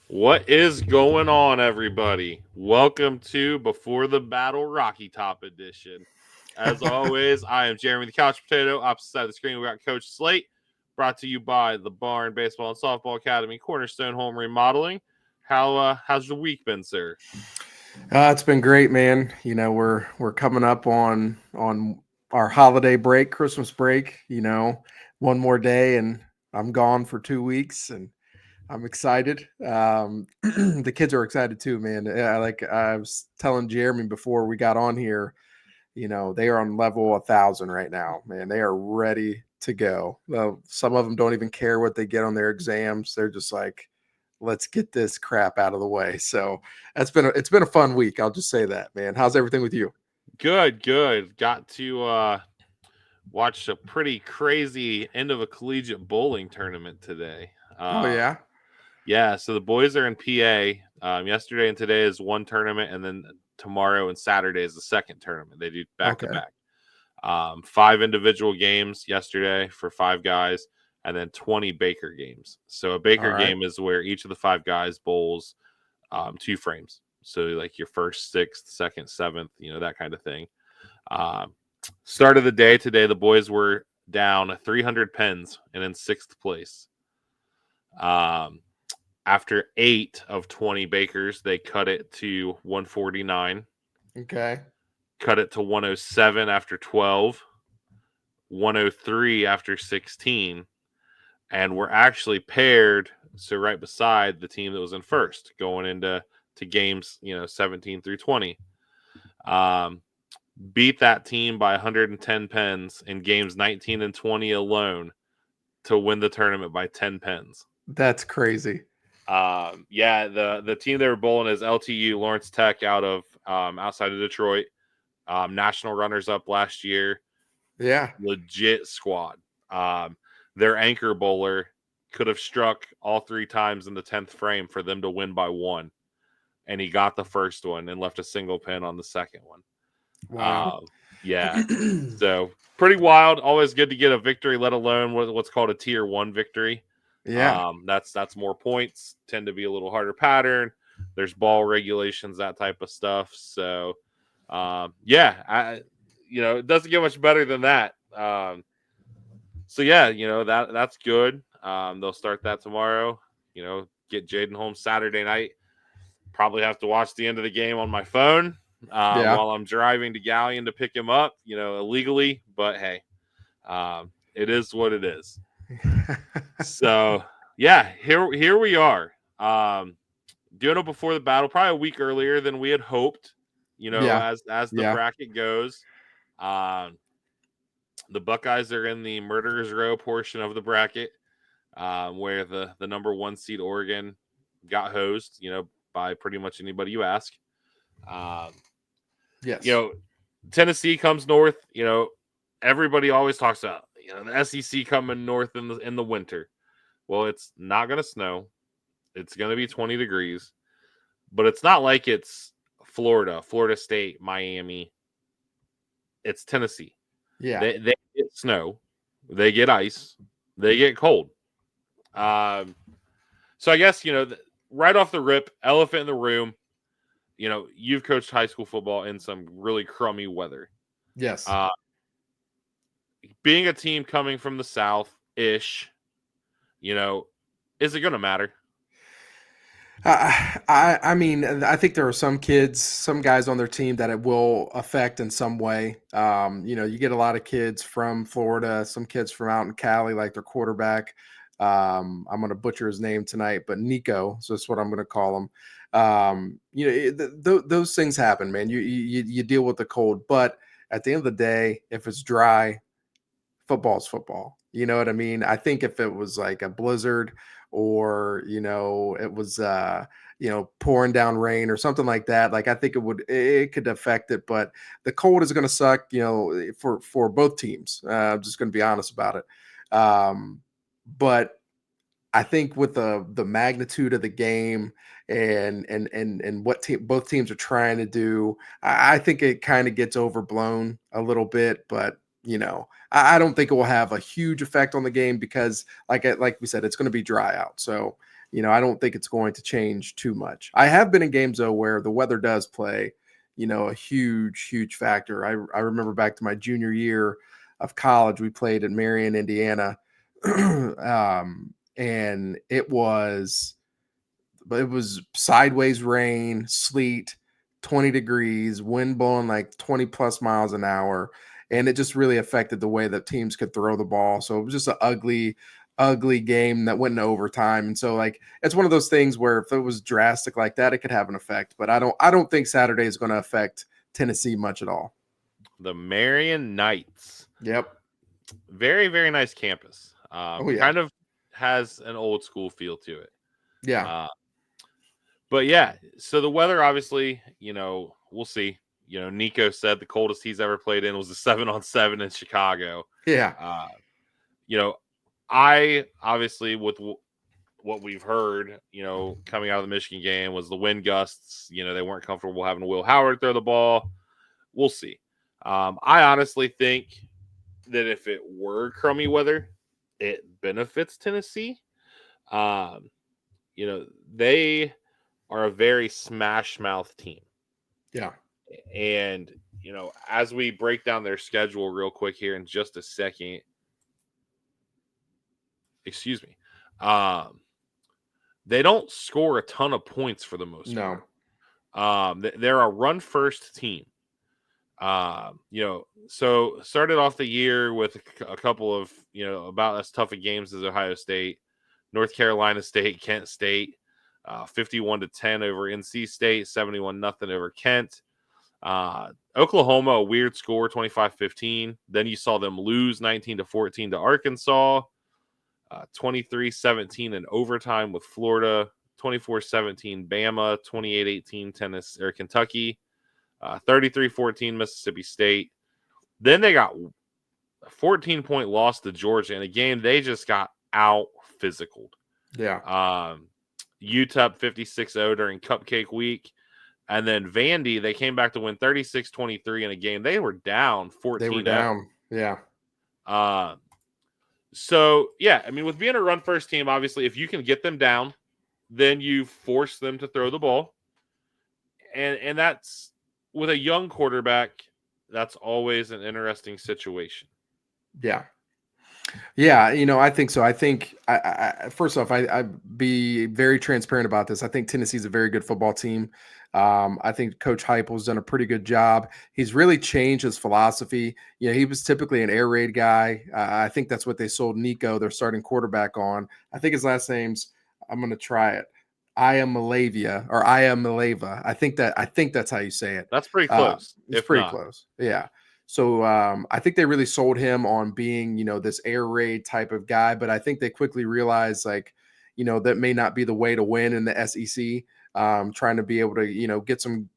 What is going on, everybody? Welcome to Before the Battle Rocky Top Edition. As always, I am Jeremy the Couch Potato. Opposite side of the screen, we got Coach Slate, brought to you by the Barn Baseball and Softball Academy, Cornerstone Home Remodeling. How's the week been, sir? It's been great, man. We're coming up on our holiday break, Christmas break. One more day, and I'm gone for 2 weeks, and I'm excited. The kids are excited too, man. Like I was telling Jeremy before we got on here, they are on level 1,000 right now, man. They are ready to go. Well, some of them don't even care what they get on their exams. They're just like, let's get this crap out of the way. So it's been a fun week. I'll just say that, man. How's everything with you? Good, good. Got to watch a pretty crazy end of a collegiate bowling tournament today. Oh Uh, yeah. Yeah, so the boys are in PA. Yesterday and today is one tournament, and then tomorrow and Saturday is the second tournament. They do back to Okay. back. Five individual games yesterday for five guys, and then 20 Baker games. So a All Baker right. game is where each of the five guys bowls two frames. So like your first, sixth, second, seventh, that kind of thing. Um, Start of the day today, the boys were down 300 pens and in sixth place. Um, After 8 of 20 Bakers, they cut it to 149, Okay. cut it to 107 after 12, 103 after 16, and we're actually paired. So right beside the team that was in first, going into games 17 through 20. Um, Beat that team by 110 pens in games 19 and 20 alone to win the tournament by 10 pens. That's crazy. Yeah, the team they were bowling is LTU Lawrence Tech out of outside of Detroit. National runners up last year. Yeah. Legit squad. Um, their anchor bowler could have struck all three times in the 10th frame for them to win by one, and he got the first one and left a single pin on the second one. Wow. Yeah, so pretty wild. Always good to get a victory, let alone what's called a tier one victory. Yeah. That's more points, tend to be a little harder pattern. There's ball regulations, that type of stuff. So, yeah, it doesn't get much better than that. So yeah, that's good. They'll start that tomorrow. Get Jaden home Saturday night. Probably have to watch the end of the game on my phone Yeah. while I'm driving to Galleon to pick him up. Illegally, but hey, it is what it is. So yeah, here we are. Doing it before the battle, probably a week earlier than we had hoped. Yeah. As the Yeah. bracket goes, um, the Buckeyes are in the murderers row portion of the bracket, where the number one seed Oregon got hosed. By pretty much anybody you ask. Um, you Yes. know, Tennessee comes north. Everybody always talks about the SEC coming north in the winter. Well, it's not going to snow. It's going to be 20 degrees, but it's not like it's Florida State, Miami. It's Tennessee. Yeah. They get snow, they get ice, they get cold. Um, so I guess right off the rip, elephant in the room. You've coached high school football in some really crummy weather. Yes. Uh, Being a team coming from the South ish, you know, is it going to matter? I mean, I think there are some kids, some guys on their team that it will affect in some way. You get a lot of kids from Florida, some kids from out in Cali, like their quarterback. I'm going to butcher his name tonight, but Nico, so that's what I'm going to call him. Those things happen, man. You deal with the cold, but at the end of the day, if it's dry, football's football. You know what I mean? I think if it was like a blizzard or, it was pouring down rain or something like that, like I think it could affect it, but the cold is going to suck, for both teams. I'm just going to be honest about it. But I think with the magnitude of the game and what both teams are trying to do, I think it kind of gets overblown a little bit. But I don't think it will have a huge effect on the game because, like we said, it's going to be dry out. So I don't think it's going to change too much. I have been in games though where the weather does play, a huge factor. I remember back to my junior year of college, we played in Marion, Indiana, and it was sideways rain, sleet, 20 degrees, wind blowing like 20 plus miles an hour. And it just really affected the way that teams could throw the ball. So it was just an ugly game that went into overtime. And so like it's one of those things where if it was drastic like that, it could have an effect. But I don't think Saturday is going to affect Tennessee much at all. The Marion Knights. Yep. Very, very nice campus. Oh yeah. Kind of has an old school feel to it. Yeah. But yeah, so the weather, obviously, we'll see. Nico said the coldest he's ever played in was a 7-on-7 in Chicago. Yeah. I obviously, with what we've heard, coming out of the Michigan game, was the wind gusts. They weren't comfortable having Will Howard throw the ball. We'll see. I honestly think that if it were crummy weather, it benefits Tennessee. They are a very smash mouth team. Yeah. And, as we break down their schedule real quick here in just a second, excuse me, they don't score a ton of points for the most part. They're a run first team. So started off the year with a couple of, about as tough of games as Ohio State, North Carolina State, Kent State, 51-10 over NC State, 71-0 over Kent. Oklahoma, a weird score, 25-15. Then you saw them lose 19-14 to Arkansas, 23-17 in overtime with Florida, 24-17 Bama, 28-18 Tennessee or Kentucky, 33-14 Mississippi State. Then they got a 14-point loss to Georgia in a game they just got out physicaled. Yeah. UTEP 56-0 during Cupcake Week. And then Vandy, they came back to win 36-23 in a game. They were down 14-0. They were down. Yeah. So, yeah, I mean, with being a run-first team, obviously, if you can get them down, then you force them to throw the ball. And that's, with a young quarterback, that's always an interesting situation. Yeah. Yeah, I think so. I think, first off, I'd be very transparent about this. I think Tennessee's a very good football team. I think Coach Heupel's done a pretty good job. He's really changed his philosophy. He was typically an air raid guy. I think that's what they sold Nico, their starting quarterback, on. I think his last name's, I'm going to try it, Iamaleava. I think that's how you say it. That's pretty close. It's pretty close. Yeah. So I think they really sold him on being, this air raid type of guy. But I think they quickly realized, that may not be the way to win in the SEC. Trying to be able to, get some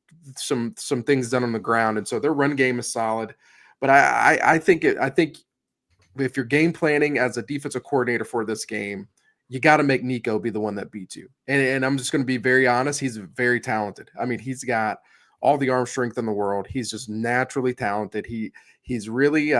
things done on the ground. And so their run game is solid. But I think if you're game planning as a defensive coordinator for this game, you got to make Nico be the one that beats you. And I'm just going to be very honest. He's very talented. I mean, he's got all the arm strength in the world. He's just naturally talented. He's really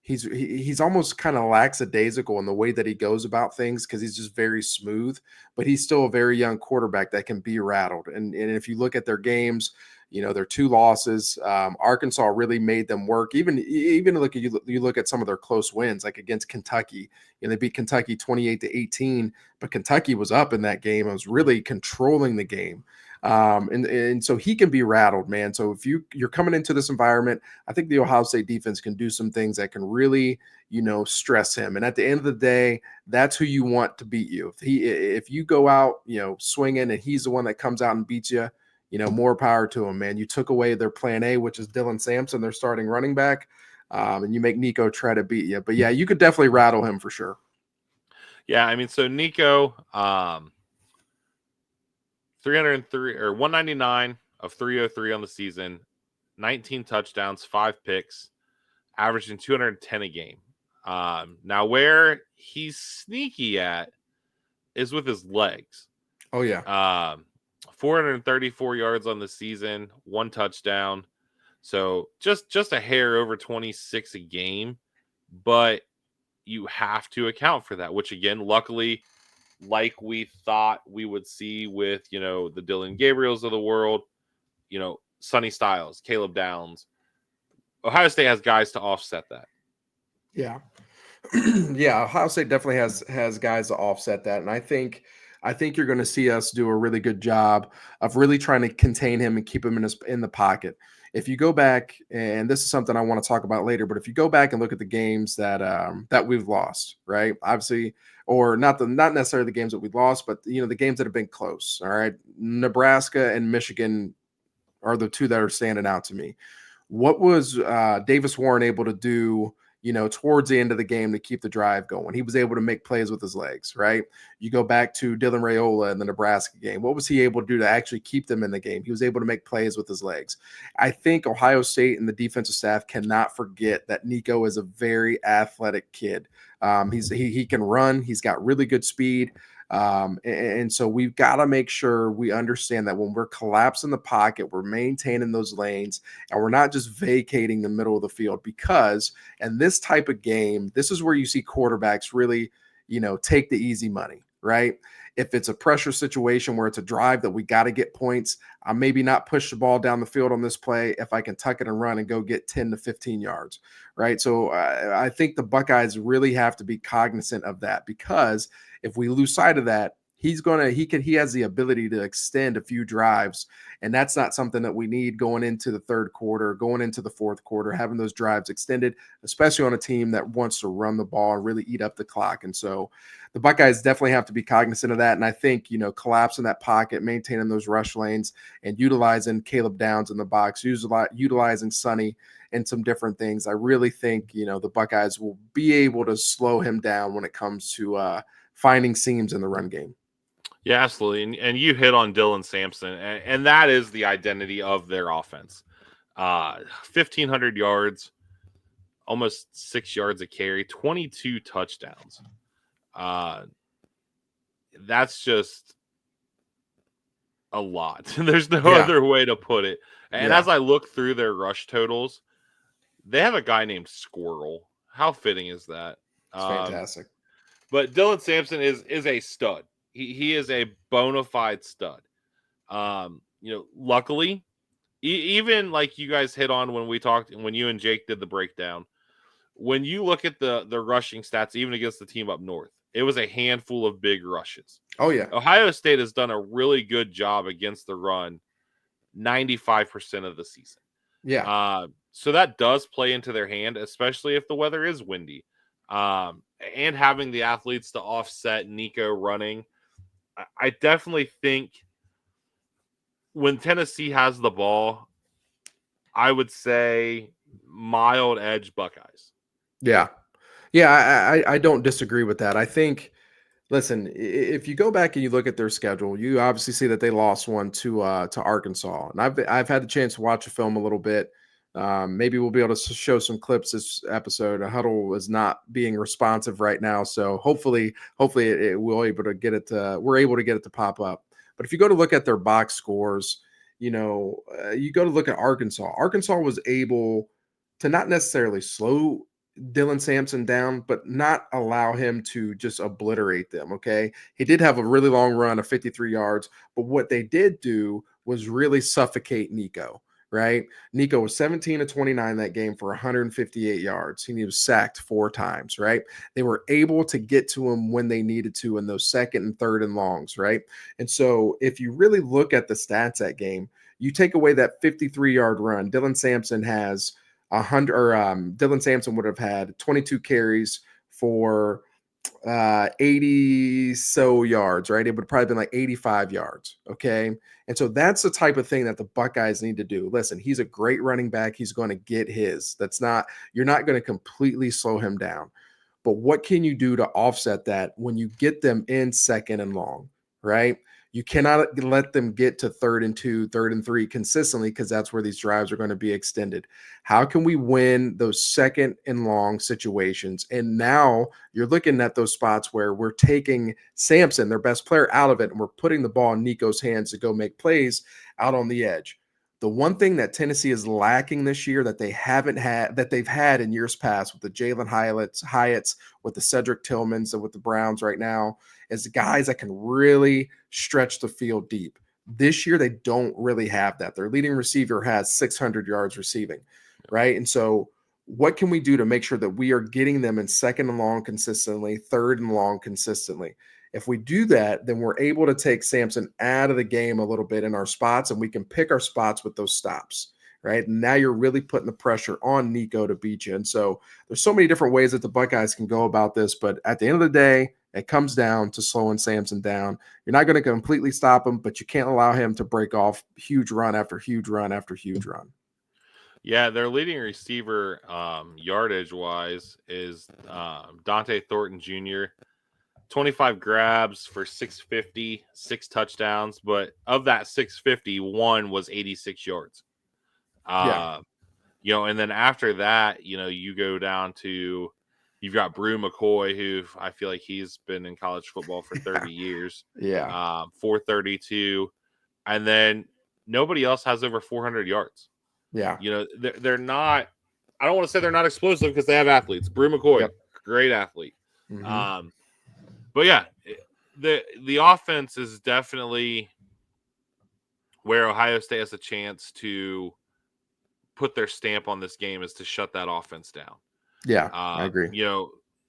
he's almost kind of lackadaisical in the way that he goes about things, because he's just very smooth, but he's still a very young quarterback that can be rattled. And if you look at their games, their 2 losses, Arkansas really made them work. Even you look at some of their close wins, like against Kentucky, they beat Kentucky 28-18, but Kentucky was up in that game. It was really controlling the game. And so he can be rattled, man. So if you're coming into this environment, I think the Ohio State defense can do some things that can really, stress him. And at the end of the day, that's who you want to beat you. If you go out, swinging, and he's the one that comes out and beats you, more power to him, man. You took away their plan A, which is Dylan Sampson, their starting running back, and you make Nico try to beat you. But yeah, you could definitely rattle him for sure. Yeah, I mean, so Nico, 303 or 199 of 303 on the season, 19 touchdowns, 5 picks, averaging 210 a game. Now where he's sneaky at is with his legs. Oh yeah. 434 yards on the season, 1 touchdown. So just a hair over 26 a game, but you have to account for that, which again, luckily like we thought we would see with, the Dylan Gabriels of the world, Sonny Styles, Caleb Downs. Ohio State has guys to offset that. Yeah. Yeah, Ohio State definitely has guys to offset that. And I think you're going to see us do a really good job of really trying to contain him and keep him in the pocket. If you go back, and this is something I want to talk about later, but if you go back and look at the games that we've lost, right? Obviously, or not necessarily the games that we lost, but the games that have been close. All right. Nebraska and Michigan are the two that are standing out to me. What was Davis Warren able to do, towards the end of the game to keep the drive going? He was able to make plays with his legs, right? You go back to Dylan Raiola in the Nebraska game. What was he able to do to actually keep them in the game? He was able to make plays with his legs. I think Ohio State and the defensive staff cannot forget that Nico is a very athletic kid. He can run. He's got really good speed. And so we've got to make sure we understand that when we're collapsing the pocket, we're maintaining those lanes, and we're not just vacating the middle of the field. Because in this type of game, this is where you see quarterbacks really, take the easy money, right? If it's a pressure situation where it's a drive that we got to get points, I maybe not push the ball down the field on this play if I can tuck it and run and go get 10 to 15 yards, right? So I think the Buckeyes really have to be cognizant of that, because if we lose sight of that, he has the ability to extend a few drives, and that's not something that we need going into the third quarter, going into the fourth quarter, having those drives extended, especially on a team that wants to run the ball and really eat up the clock. And so the Buckeyes definitely have to be cognizant of that. And I think, collapsing that pocket, maintaining those rush lanes, and utilizing Caleb Downs in the box, utilizing Sonny and some different things. I really think, the Buckeyes will be able to slow him down when it comes to finding seams in the run game. Yeah, absolutely. And you hit on Dylan Sampson, and that is the identity of their offense. 1,500 yards, almost 6 yards a carry, 22 touchdowns. That's just a lot. There's no other way to put it. And as I look through their rush totals, they have a guy named Squirrel. How fitting is that? It's fantastic. But Dylan Sampson is a stud. He is a bona fide stud. Luckily, even like you guys hit on when you and Jake did the breakdown, when you look at the rushing stats, even against the team up north, it was a handful of big rushes. Oh, yeah. Ohio State has done a really good job against the run 95% of the season. Yeah. So that does play into their hand, especially if the weather is windy. And having the athletes to offset Nico running, I definitely think when Tennessee has the ball, I would say mild edge Buckeyes. Yeah. Yeah, I don't disagree with that. I think, listen, if you go back and you look at their schedule, you obviously see that they lost one to Arkansas. And I've had the chance to watch the film a little bit. Maybe we'll be able to show some clips this episode. Huddle is not being responsive right now, so hopefully we're able to get it to pop up. But if you go to look at their box scores, you go to look at Arkansas. Arkansas was able to not necessarily slow Dylan Sampson down, but not allow him to just obliterate them. Okay. He did have a really long run of 53 yards, but what they did do was really suffocate Nico, right? Nico was 17 to 29 that game for 158 yards. He was sacked 4 times, right? They were able to get to him when they needed to in those second and third and longs, right? And so if you really look at the stats that game, you take away that 53-yard run, Dylan Sampson has 100, or Dylan Sampson would have had 22 carries for 80 so yards, right? It would probably been like 85 yards. Okay. And so that's the type of thing that the Buckeyes need to do. Listen, he's a great running back. He's going to get his. You're not going to completely slow him down. But what can you do to offset that when you get them in second and long, right? You cannot let them get to 3rd and 2, 3rd and 3 consistently, because that's where these drives are going to be extended. How can we win those second and long situations? And now you're looking at those spots where we're taking Sampson, their best player, out of it, and we're putting the ball in Nico's hands to go make plays out on the edge. The one thing that Tennessee is lacking this year that they've had in years past with the Jalen Hyatts, with the Cedric Tillmans, and with the Browns right now, is guys that can really stretch the field deep. This year, they don't really have that. Their leading receiver has 600 yards receiving, right? And so what can we do to make sure that we are getting them in second and long consistently, third and long consistently? If we do that, then we're able to take Samson out of the game a little bit in our spots, and we can pick our spots with those stops, right? And now you're really putting the pressure on Nico to beat you. And so there's so many different ways that the Buckeyes can go about this, but at the end of the day, it comes down to slowing Samson down. You're not going to completely stop him, but you can't allow him to break off huge run after huge run after huge run. Yeah, their leading receiver, yardage wise, is Dante Thornton Jr. 25 grabs for 650, 6 touchdowns, but of that 650, one was 86 yards. Yeah. And then after that, you go down to, you've got Brew McCoy, who I feel like he's been in college football for 30 years. Yeah. 432. And then nobody else has over 400 yards. Yeah. They're not, I don't want to say they're not explosive because they have athletes. Brew McCoy, great athlete. Mm-hmm. But yeah, the offense is definitely where Ohio State has a chance to put their stamp on this game, is to shut that offense down. Yeah, I agree.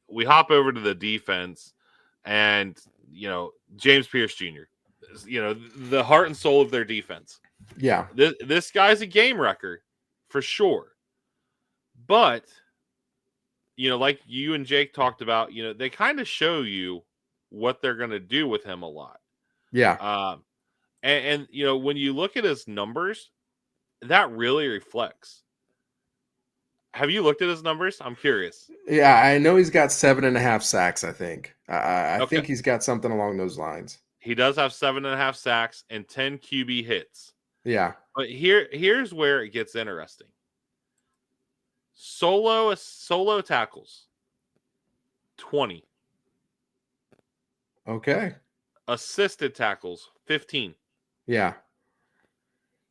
We hop over to the defense, and James Pierce Jr., the heart and soul of their defense. Yeah. This guy's a game wrecker for sure. But like you and Jake talked about, they kind of show you what they're going to do with him a lot. Yeah. And when you look at his numbers, that really reflects. Have you looked at his numbers? I'm curious. Yeah, I know he's got 7.5 sacks, I think. I think he's got something along those lines. He does have 7.5 sacks and 10 QB hits. Yeah. But here's where it gets interesting. Solo tackles, 20. Okay. Assisted tackles, 15. Yeah.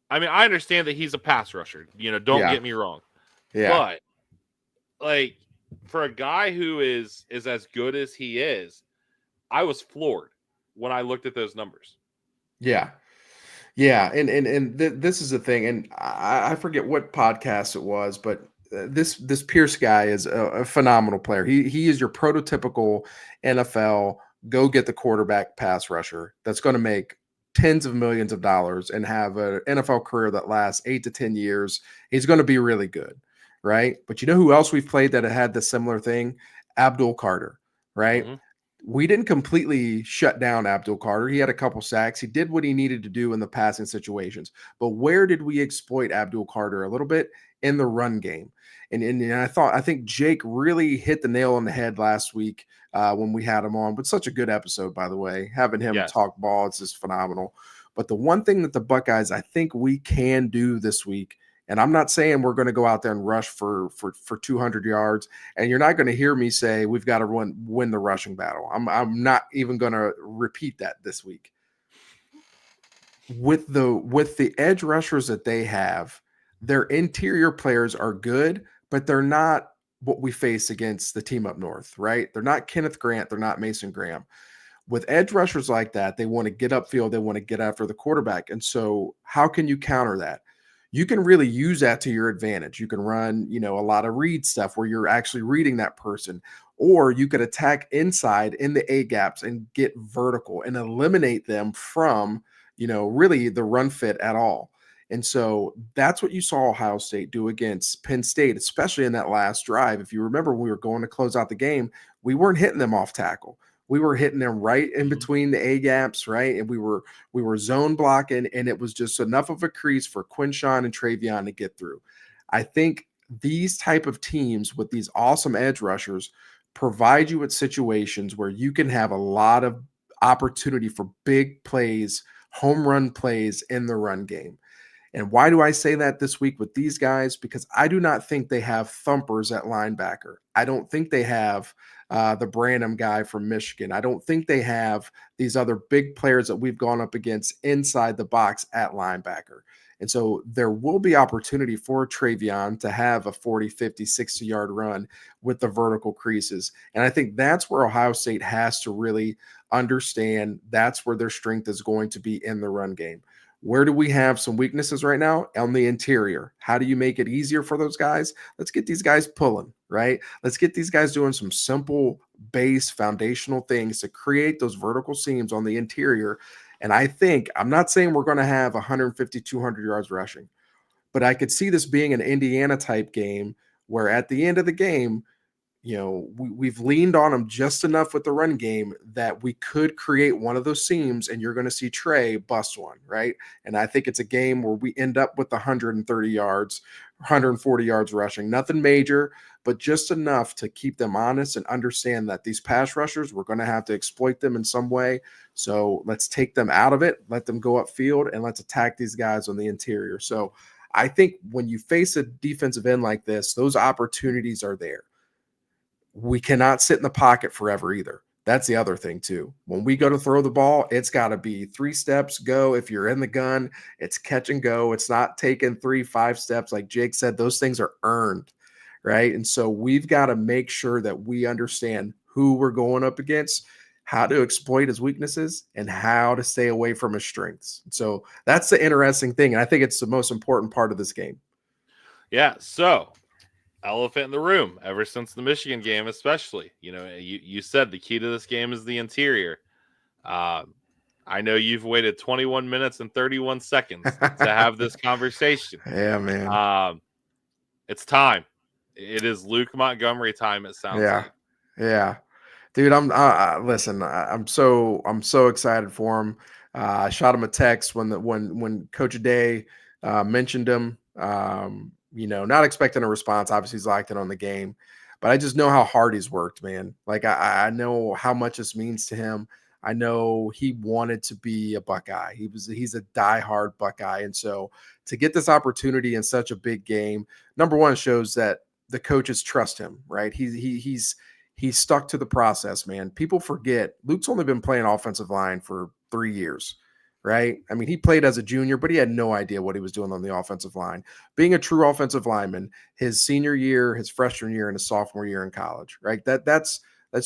I mean, I understand that he's a pass rusher. Don't get me wrong. Yeah. But for a guy who is as good as he is, I was floored when I looked at those numbers. Yeah. Yeah. And this is the thing. And I forget what podcast it was, but this Pierce guy is a phenomenal player. He is your prototypical NFL go get the quarterback pass rusher that's going to make tens of millions of dollars and have an NFL career that lasts 8 to 10 years. He's going to be really good, right? But you know who else we've played that had the similar thing? Abdul Carter, right? Mm-hmm. We didn't completely shut down Abdul Carter. He had a couple sacks. He did what he needed to do in the passing situations. But where did we exploit Abdul Carter? A little bit in the run game. And I think Jake really hit the nail on the head last week when we had him on. But such a good episode, by the way. Having him talk ball, it's just phenomenal. But the one thing that the Buckeyes, I think we can do this week, and I'm not saying we're going to go out there and rush for 200 yards. And you're not going to hear me say we've got to win the rushing battle. I'm not even going to repeat that this week. With the edge rushers that they have, their interior players are good, but they're not what we face against the team up north, right? They're not Kenneth Grant. They're not Mason Graham. With edge rushers like that, they want to get upfield. They want to get after the quarterback. And so how can you counter that? You can really use that to your advantage. You can run, a lot of read stuff where you're actually reading that person, or you could attack inside in the A gaps and get vertical and eliminate them from, really the run fit at all. And so that's what you saw Ohio State do against Penn State, especially in that last drive. If you remember, when we were going to close out the game, we weren't hitting them off tackle. We were hitting them right in between the A gaps, right? And we were zone blocking, and it was just enough of a crease for Quinshawn and Travion to get through. I think these type of teams with these awesome edge rushers provide you with situations where you can have a lot of opportunity for big plays, home run plays in the run game. And why do I say that this week with these guys? Because I do not think they have thumpers at linebacker. I don't think they have the Branham guy from Michigan. I don't think they have these other big players that we've gone up against inside the box at linebacker. And so there will be opportunity for Travion to have a 40, 50, 60-yard run with the vertical creases. And I think that's where Ohio State has to really understand that's where their strength is going to be in the run game. Where do we have some weaknesses right now? On the interior. How do you make it easier for those guys? Let's get these guys pulling, right? Let's get these guys doing some simple base foundational things to create those vertical seams on the interior. And I think, I'm not saying we're going to have 150, 200 yards rushing, but I could see this being an Indiana type game where at the end of the game, we've leaned on them just enough with the run game that we could create one of those seams, and you're going to see Trey bust one, right? And I think it's a game where we end up with 130 yards, 140 yards rushing, nothing major, but just enough to keep them honest and understand that these pass rushers, we're going to have to exploit them in some way. So let's take them out of it, let them go upfield, and let's attack these guys on the interior. So I think when you face a defensive end like this, those opportunities are there. We cannot sit in the pocket forever either. That's the other thing too. When we go to throw the ball, it's got to be 3 steps, go. If you're in the gun, it's catch and go. It's not taking 3, 5 steps. Like Jake said, those things are earned, right? And so we've got to make sure that we understand who we're going up against, how to exploit his weaknesses, and how to stay away from his strengths. So that's the interesting thing. And I think it's the most important part of this game. Yeah. So elephant in the room ever since the Michigan game, especially, you said the key to this game is the interior. I know you've waited 21 minutes and 31 seconds to have this conversation. Yeah, man. It's time. It is Luke Montgomery time. It sounds like. Yeah. Dude, I'm so excited for him. I shot him a text when Coach Day mentioned him. Not expecting a response. Obviously, he's locked in on the game, but I just know how hard he's worked, man. Like I know how much this means to him. I know he wanted to be a Buckeye. He's a diehard Buckeye, and so to get this opportunity in such a big game, number one, shows that the coaches trust him. Right? He's stuck to the process, man. People forget Luke's only been playing offensive line for 3 years, right? I mean, he played as a junior, but he had no idea what he was doing on the offensive line. Being a true offensive lineman, his senior year, his freshman year, and his sophomore year in college, right? That's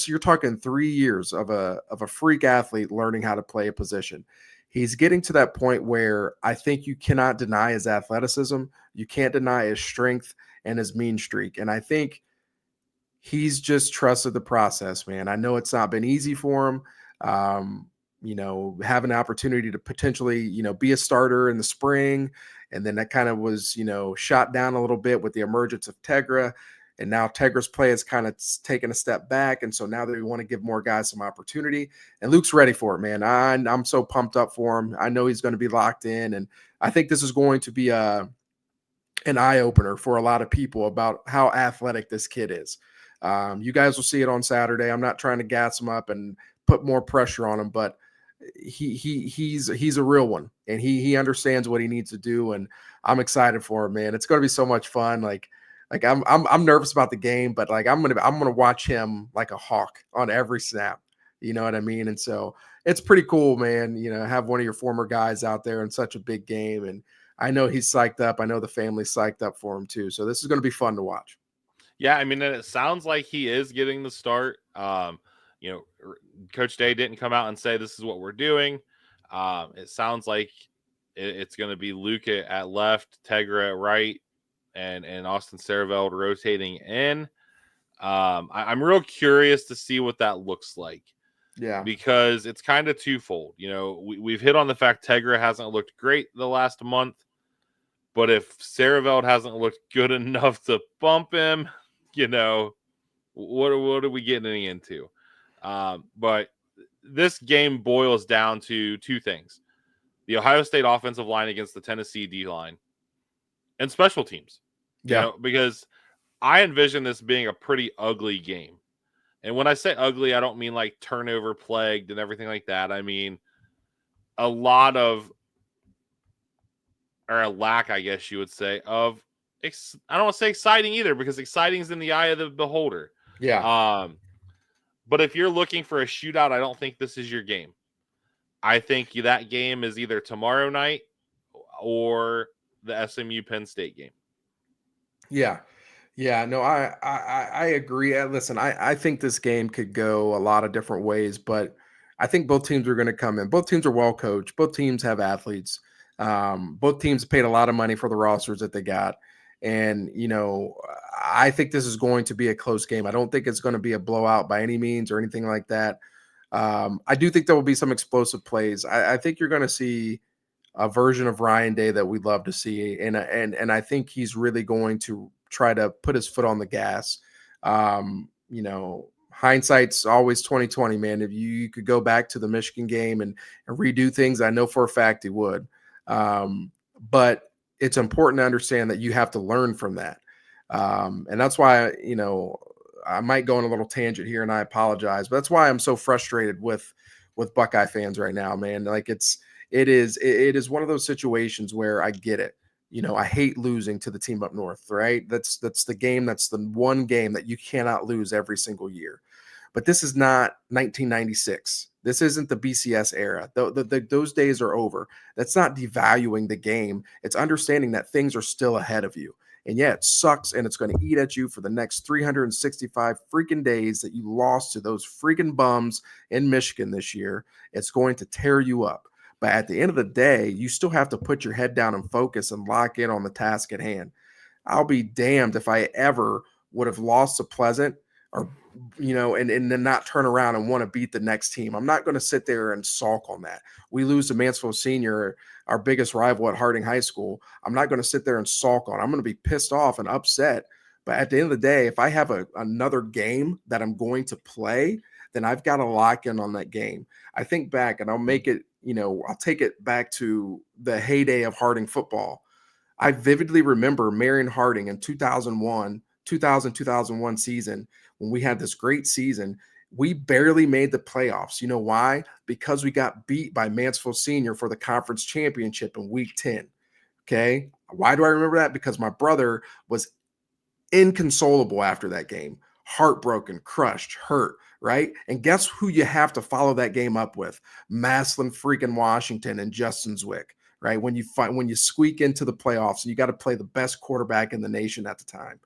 you're talking 3 years of a freak athlete learning how to play a position. He's getting to that point where I think you cannot deny his athleticism. You can't deny his strength and his mean streak. And I think he's just trusted the process, man. I know it's not been easy for him. Having an opportunity to potentially, be a starter in the spring. And then that kind of was, shot down a little bit with the emergence of Tegra. And now Tegra's play has kind of taken a step back. And so now that we want to give more guys some opportunity, and Luke's ready for it, man. I'm so pumped up for him. I know he's going to be locked in. And I think this is going to be an eye-opener for a lot of people about how athletic this kid is. You guys will see it on Saturday. I'm not trying to gas him up and put more pressure on him, but he's a real one, and he understands what he needs to do, and I'm excited for him, man. It's going to be so much fun. Like I'm nervous about the game, but like I'm gonna watch him like a hawk on every snap. You know what I mean? And so it's pretty cool, man. Have one of your former guys out there in such a big game, and I know he's psyched up. I know the family's psyched up for him too. So this is going to be fun to watch. Yeah, I mean, and it sounds like he is getting the start. Coach Day didn't come out and say this is what we're doing. It sounds like it's going to be Luke at left, Tegra at right, and Austin Saraveld rotating in. I'm real curious to see what that looks like. Yeah, because it's kind of twofold. We've hit on the fact Tegra hasn't looked great the last month, but if Saraveld hasn't looked good enough to bump him, what are we getting into? But this game boils down to two things: the Ohio State offensive line against the Tennessee D line, and special teams. Because I envision this being a pretty ugly game. And when I say ugly, I don't mean like turnover plagued and everything like that. I mean a lot of, or a lack, I guess you would say, of, I don't want to say exciting either, because exciting is in the eye of the beholder. Yeah. But if you're looking for a shootout, I don't think this is your game. I think that game is either tomorrow night or the SMU Penn State game. Yeah. Yeah, no, I agree. Listen, I think this game could go a lot of different ways, but I think both teams are going to come in. Both teams are well coached. Both teams have athletes. Both teams paid a lot of money for the rosters that they got, and I think this is going to be a close game. I don't think it's going to be a blowout by any means or anything like that. I do think there will be some explosive plays. I think you're going to see a version of Ryan Day that we'd love to see, and I think he's really going to try to put his foot on the gas. Hindsight's always 2020, man. If you could go back to the Michigan game and redo things, I know for a fact he would. But it's important to understand that you have to learn from that, and that's why I might go on a little tangent here, and I apologize, but that's why I'm so frustrated with Buckeye fans right now, man. Like it is one of those situations where I get it. I hate losing to the team up north, right? That's the game. That's the one game that you cannot lose every single year. But this is not 1996. This isn't the BCS era. Those days are over. That's not devaluing the game. It's understanding that things are still ahead of you. And yeah, it sucks, and it's going to eat at you for the next 365 freaking days that you lost to those freaking bums in Michigan this year. It's going to tear you up. But at the end of the day, you still have to put your head down and focus and lock in on the task at hand. I'll be damned if I ever would have lost to Pleasant or, and then not turn around and want to beat the next team. I'm not going to sit there and sulk on that. We lose to Mansfield Senior, our biggest rival at Harding High School. I'm not going to sit there and sulk on it. I'm going to be pissed off and upset. But at the end of the day, if I have another game that I'm going to play, then I've got to lock in on that game. I think back, and I'll make it, I'll take it back to the heyday of Harding football. I vividly remember Marion Harding in 2001 season, when we had this great season. We barely made the playoffs. You know why? Because we got beat by Mansfield Senior for the conference championship in week 10. Okay. Why do I remember that? Because my brother was inconsolable after that game, heartbroken, crushed, hurt, right? And guess who you have to follow that game up with? Maslin freaking Washington and Justin Zwick, right? When you squeak into the playoffs, and you got to play the best quarterback in the nation at the time.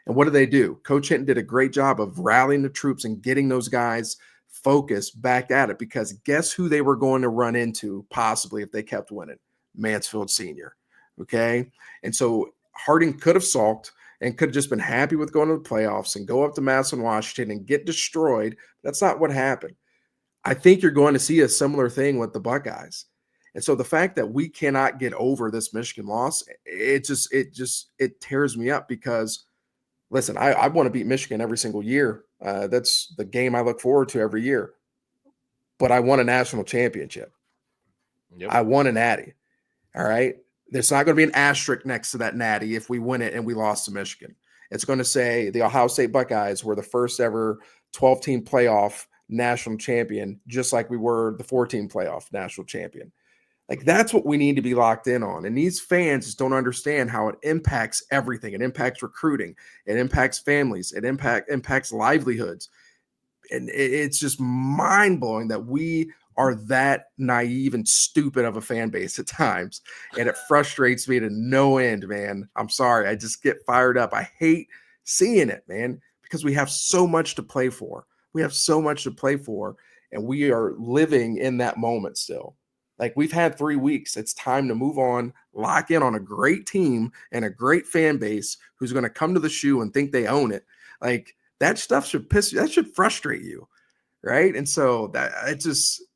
And what do? Coach Hinton did a great job of rallying the troops and getting those guys focused back at it, because guess who they were going to run into possibly if they kept winning? Mansfield Senior. Okay. And so Harding could have sulked and could have just been happy with going to the playoffs and go up to Madison, Washington and get destroyed. That's not what happened. I think you're going to see a similar thing with the Buckeyes. And so the fact that we cannot get over this Michigan loss, it tears me up, because listen, I want to beat Michigan every single year. That's the game I look forward to every year. But I won a national championship. Yep. I won a natty. All right. There's not going to be an asterisk next to that natty if we win it and we lost to Michigan. It's going to say the Ohio State Buckeyes were the first ever 12-team playoff national champion, just like we were the 14 playoff national champion. Like, that's what we need to be locked in on. And these fans just don't understand how it impacts everything. It impacts recruiting. It impacts families. It impacts livelihoods. And it's just mind-blowing that we are that naive and stupid of a fan base at times. And it frustrates me to no end, man. I'm sorry. I just get fired up. I hate seeing it, man, because we have so much to play for. We have so much to play for, and we are living in that moment still. Like, we've had 3 weeks. It's time to move on, lock in on a great team and a great fan base who's going to come to the shoe and think they own it. Like, that stuff should frustrate you, right? And so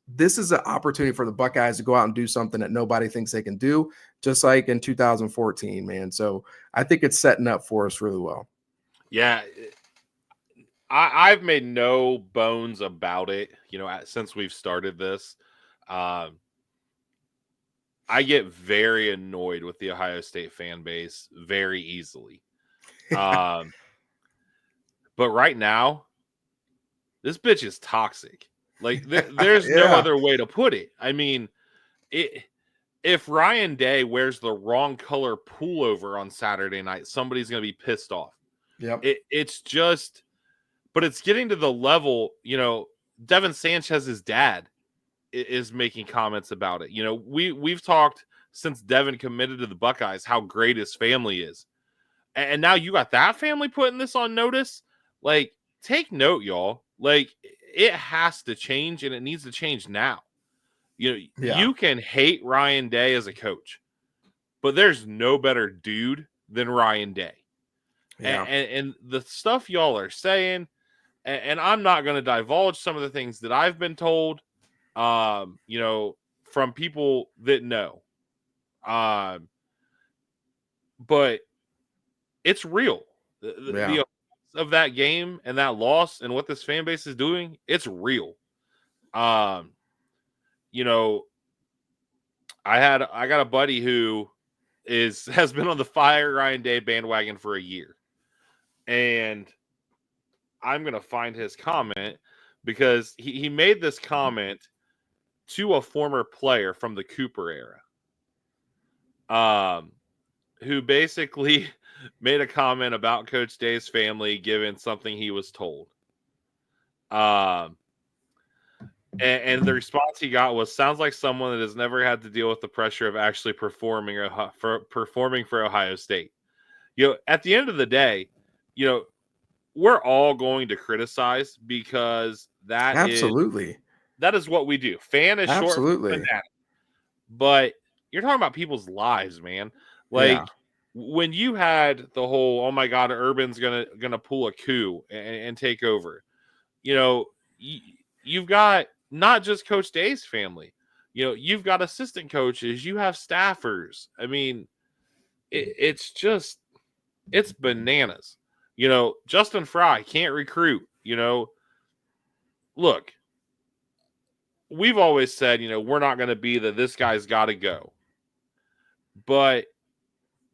this is an opportunity for the Buckeyes to go out and do something that nobody thinks they can do, just like in 2014, man. So I think it's setting up for us really well. Yeah, I've made no bones about it, since we've started this. I get very annoyed with the Ohio State fan base very easily. But right now, this bitch is toxic. Like, there's no other way to put it. I mean, if Ryan Day wears the wrong color pullover on Saturday night, somebody's going to be pissed off. Yep. It's just, but it's getting to the level, Devin Sanchez's dad is making comments about it. We've talked since Devin committed to the Buckeyes how great his family is. And now you got that family putting this on notice. Like, take note, y'all. Like, it has to change, and it needs to change now. You know, you can hate Ryan Day as a coach, but there's no better dude than Ryan Day. Yeah. And the stuff y'all are saying, and I'm not going to divulge some of the things that I've been told, you know, from people that know. But it's real. The of that game and that loss and what this fan base is doing, it's real. You know, I got a buddy who has been on the Fire Ryan Day bandwagon for a year. And I'm going to find his comment because he made this comment to a former player from the Cooper era. Who basically made a comment about Coach Day's family given something he was told. And the response he got was, sounds like someone that has never had to deal with the pressure of actually performing for Ohio State. You know, at the end of the day, you know, we're all going to criticize because that is what we do. Fan is short for fanatic. But you're talking about people's lives, man. Like, when you had the whole, oh my God, Urban's gonna pull a coup and take over, you know, you've got not just Coach Day's family, you know, you've got assistant coaches, you have staffers. I mean, it's bananas. You know, Justin Fry can't recruit. You know, look, we've always said, you know, we're not going to be this guy's got to go. But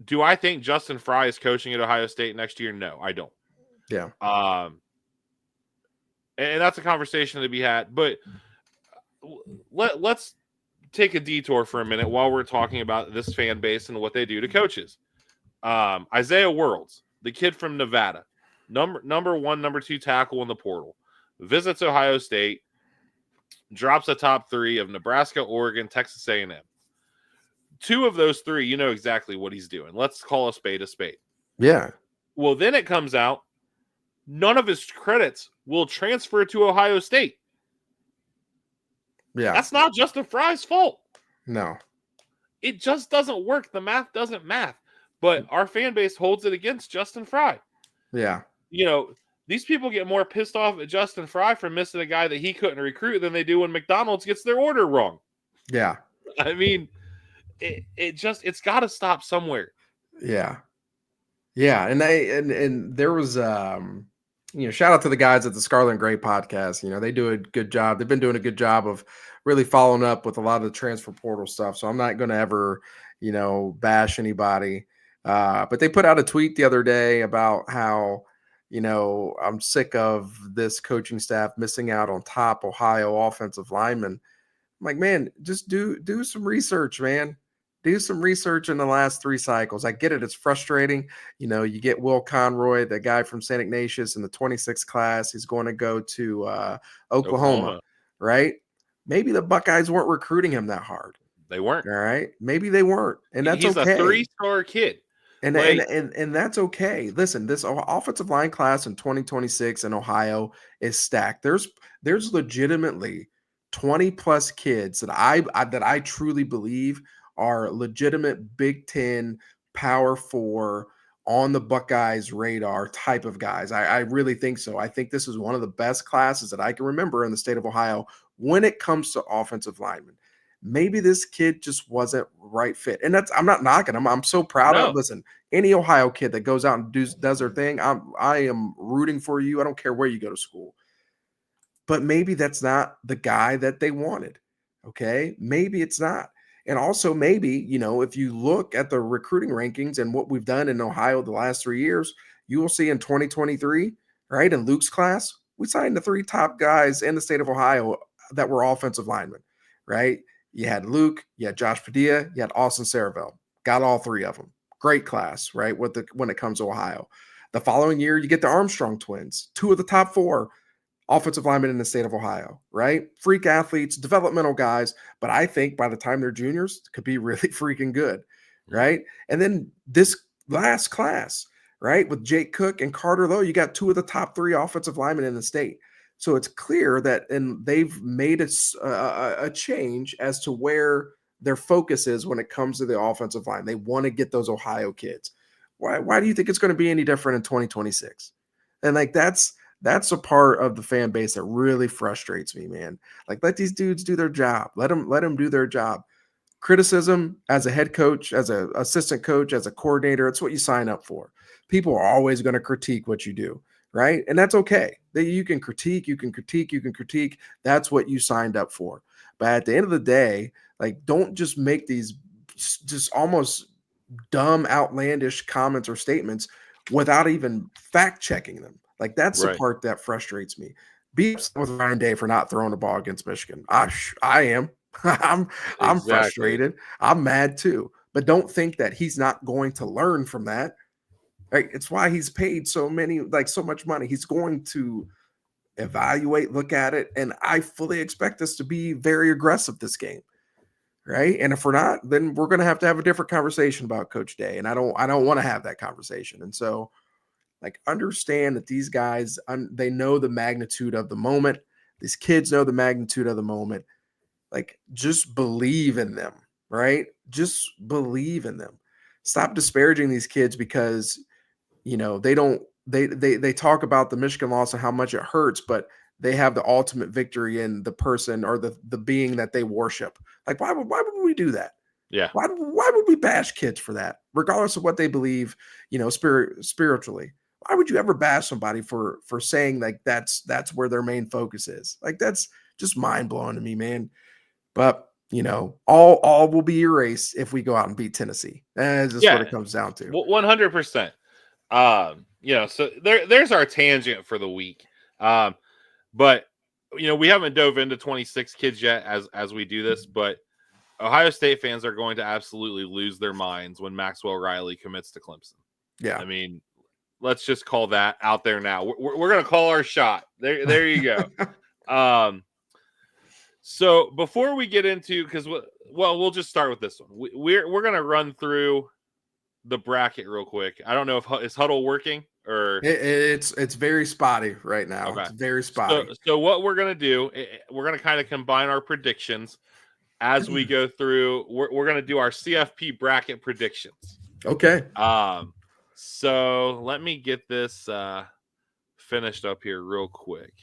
do I think Justin Fry is coaching at Ohio State next year? No, I don't. Yeah. And that's a conversation to be had. But let's take a detour for a minute while we're talking about this fan base and what they do to coaches. Isaiah Worlds, the kid from Nevada, number 1, number 2 tackle in the portal, visits Ohio State, drops a top 3 of Nebraska, Oregon, Texas A&M. 2 of those 3, you know exactly what he's doing. Let's call a spade a spade. Yeah. Well, then it comes out none of his credits will transfer to Ohio State. Yeah. That's not Justin Fry's fault. No. It just doesn't work. The math doesn't math. But our fan base holds it against Justin Fry. Yeah. You know, these people get more pissed off at Justin Fry for missing a guy that he couldn't recruit than they do when McDonald's gets their order wrong. Yeah. I mean, it's got to stop somewhere. Yeah. Yeah. And there was, you know, shout out to the guys at the Scarlet and Gray podcast. You know, they do a good job. They've been doing a good job of really following up with a lot of the transfer portal stuff. So I'm not going to ever, you know, bash anybody. But they put out a tweet the other day about how, you know, I'm sick of this coaching staff missing out on top Ohio offensive linemen. I'm like, man, just do some research, man. Do some research in the last 3 cycles. I get it. It's frustrating. You know, you get Will Conroy, the guy from St. Ignatius in the 26th class. He's going to go to Oklahoma, right? Maybe the Buckeyes weren't recruiting him that hard. They weren't. All right. Maybe they weren't. And that's He's okay. He's a 3-star kid. And that's okay. Listen, this offensive line class in 2026 in Ohio is stacked. There's legitimately 20 plus kids that I truly believe are legitimate Big Ten Power 4 on the Buckeyes radar type of guys. I really think so. I think this is one of the best classes that I can remember in the state of Ohio when it comes to offensive linemen. Maybe this kid just wasn't right fit. And I'm not knocking him. I'm so proud of. Listen, any Ohio kid that goes out and does their thing, I am rooting for you. I don't care where you go to school. But maybe that's not the guy that they wanted. Okay? Maybe it's not. And also maybe, you know, if you look at the recruiting rankings and what we've done in Ohio the last 3 years, you will see in 2023, right, in Luke's class, we signed the 3 top guys in the state of Ohio that were offensive linemen, right? You had Luke, you had Josh Padilla, you had Austin Saraville. Got all 3 of them. Great class, right, when it comes to Ohio. The following year, you get the Armstrong twins, 2 of the top 4 offensive linemen in the state of Ohio, right? Freak athletes, developmental guys, but I think by the time they're juniors, could be really freaking good, right? And then this last class, right, with Jake Cook and Carter Lowe, you got 2 of the top 3 offensive linemen in the state. So it's clear that, and they've made a change as to where their focus is when it comes to the offensive line. They want to get those Ohio kids. Why do you think it's going to be any different in 2026? And like that's a part of the fan base that really frustrates me, man. Like, let these dudes do their job. Let them do their job. Criticism as a head coach, as an assistant coach, as a coordinator, it's what you sign up for. People are always going to critique what you do, right? And that's okay. You can critique. That's what you signed up for. But at the end of the day, like, don't just make these just almost dumb, outlandish comments or statements without even fact checking them. Like, that's the part that frustrates me. Be upset with Ryan Day for not throwing the ball against Michigan. I am. I'm frustrated. I'm mad too. But don't think that he's not going to learn from that. Right? It's why he's paid so much money. He's going to evaluate, look at it, and I fully expect us to be very aggressive this game. Right? And if we're not, then we're going to have a different conversation about Coach Day, and I don't want to have that conversation. And so, like, understand that these guys, they know the magnitude of the moment. These kids know the magnitude of the moment. Like, just believe in them, right? Just believe in them. Stop disparaging these kids because, they talk about the Michigan loss and how much it hurts, but they have the ultimate victory in the person or the being that they worship. Like, why would we do that? Yeah. Why would we bash kids for that, regardless of what they believe, spiritually? Why would you ever bash somebody for saying like that's where their main focus is? Like, that's just mind blowing to me, man. But all will be erased if we go out and beat Tennessee. That's just what it comes down to. 100%. So there's our tangent for the week. But we haven't dove into 26 kids yet as we do this, but Ohio State fans are going to absolutely lose their minds when Maxwell Riley commits to Clemson. Yeah. I mean, let's just call that out there now. We're going to call our shot. There you go. So before we get into, we'll just start with this one. We're going to run through the bracket real quick. I don't know if is Huddle working or it's very spotty right now. Okay. It's very spotty. So what we're going to do, we're going to kind of combine our predictions as we go through. We're going to do our CFP bracket predictions. Okay. So let me get this finished up here real quick.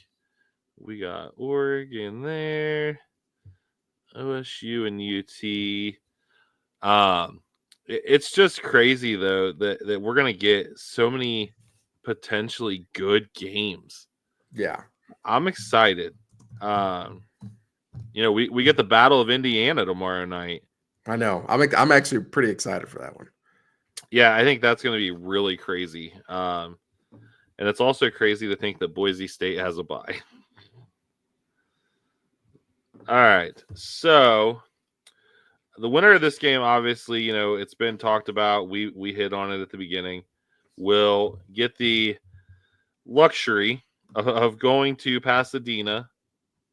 We got Oregon there, OSU and UT. It's just crazy though that we're gonna get so many potentially good games. Yeah, I'm excited. We get the Battle of Indiana tomorrow night. I know. I'm actually pretty excited for that one. Yeah, I think that's going to be really crazy. And it's also crazy to think that Boise State has a bye. All right. So the winner of this game, obviously, it's been talked about. We hit on it at the beginning. Will get the luxury of going to Pasadena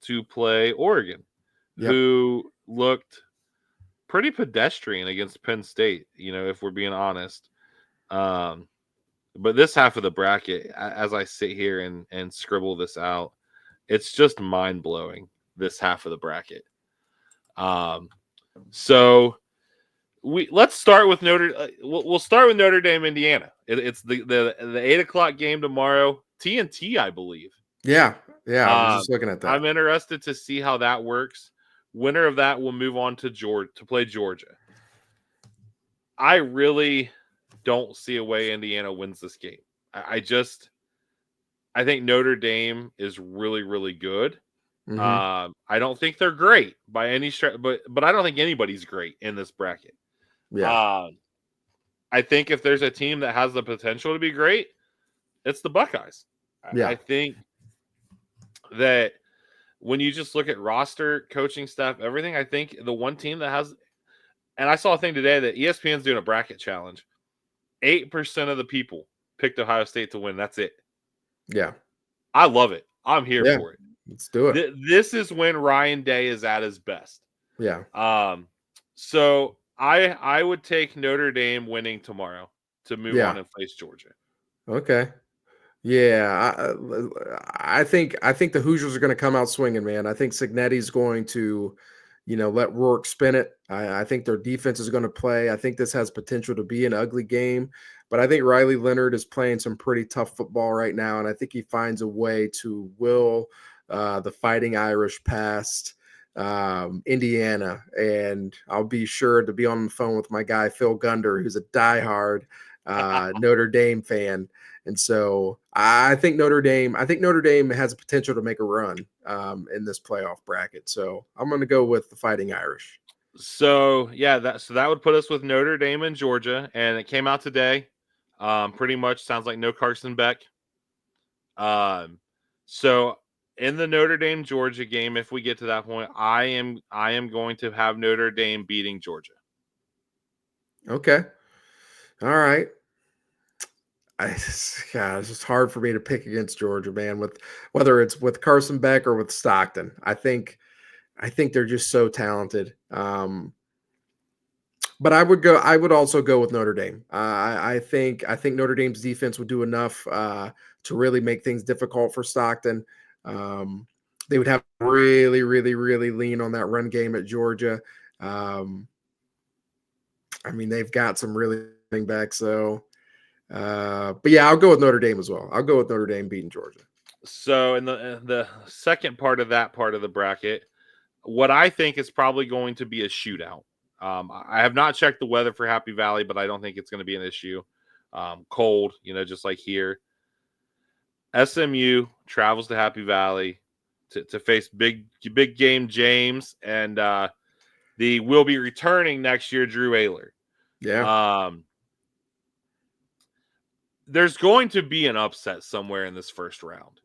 to play Oregon, who looked pretty pedestrian against Penn State, if we're being honest. But this half of the bracket, as I sit here and scribble this out, it's just mind-blowing, this half of the bracket. So let's start with we'll start with Notre Dame, Indiana. It's the 8:00 game tomorrow, TNT, I believe. Yeah. I was just looking at that. I'm interested to see how that works. Winner of that will move on to play Georgia. I really don't see a way Indiana wins this game. I think Notre Dame is really, really good. Mm-hmm. I don't think they're great by any stretch, but I don't think anybody's great in this bracket. Yeah. I think if there's a team that has the potential to be great, it's the Buckeyes. Yeah. I think that when you just look at roster, coaching staff, everything, I think the one team that has, and I saw a thing today that ESPN's doing a bracket challenge. 8% of the people picked Ohio State to win. That's it. Yeah. I love it. I'm here Yeah, for it. let's do it. This is when Ryan Day is at his best. Yeah. So I would take Notre Dame winning tomorrow to move on Yeah. and face Georgia. Okay. Yeah, I think the Hoosiers are going to come out swinging, man. I think Signetti's going to, let Rourke spin it. I think their defense is going to play. I think this has potential to be an ugly game, but I think Riley Leonard is playing some pretty tough football right now, and I think he finds a way to will the Fighting Irish past Indiana. And I'll be sure to be on the phone with my guy Phil Gunder, who's a diehard Notre Dame fan. And so I think Notre Dame has the potential to make a run in this playoff bracket. So I'm going to go with the Fighting Irish. So yeah, that would put us with Notre Dame and Georgia, and it came out today. Pretty much sounds like no Carson Beck. So in the Notre Dame Georgia game, if we get to that point, I am going to have Notre Dame beating Georgia. Okay. All right. It's just hard for me to pick against Georgia, man, with whether it's with Carson Beck or with Stockton. I think they're just so talented. But I would also go with Notre Dame. I think Notre Dame's defense would do enough to really make things difficult for Stockton. They would have to really, really, really lean on that run game at Georgia. I mean, they've got some really running backs, so. But yeah, I'll go with Notre Dame as well. I'll go with Notre Dame beating Georgia. So in the second part of that part of the bracket, what I think is probably going to be a shootout. I have not checked the weather for Happy Valley, but I don't think it's going to be an issue. Cold, just like here. SMU travels to Happy Valley to face big game James, and the will be returning next year Drew Ayler. Yeah. There's going to be an upset somewhere in this first round.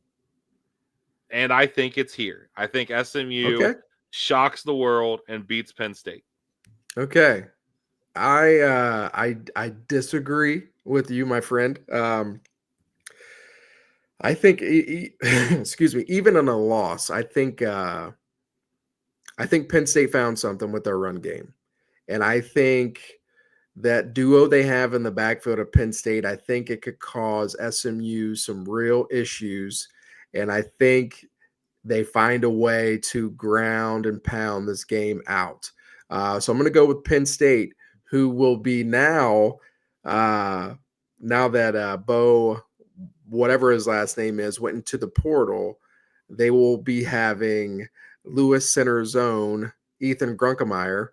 And I think it's here. I think SMU shocks the world and beats Penn State. Okay. I disagree with you, my friend. I think excuse me, even in a loss, I think Penn State found something with their run game. And I think that duo they have in the backfield of Penn State, I think it could cause SMU some real issues. And I think they find a way to ground and pound this game out. So I'm going to go with Penn State, who will be now that Bo, whatever his last name is, went into the portal. They will be having Lewis Center's own Ethan Grunkemeyer,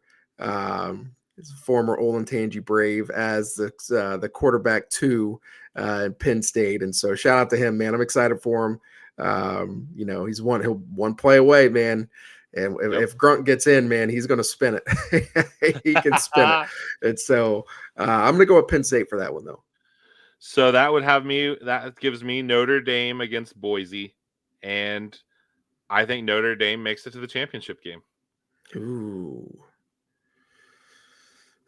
former Olentangy Brave, as the quarterback to Penn State. And so shout out to him, man. I'm excited for him. He'll one play away, man. And if Grunt gets in, man, he's going to spin it. He can spin it. And so I'm going to go with Penn State for that one, though. So that gives me Notre Dame against Boise. And I think Notre Dame makes it to the championship game. Ooh.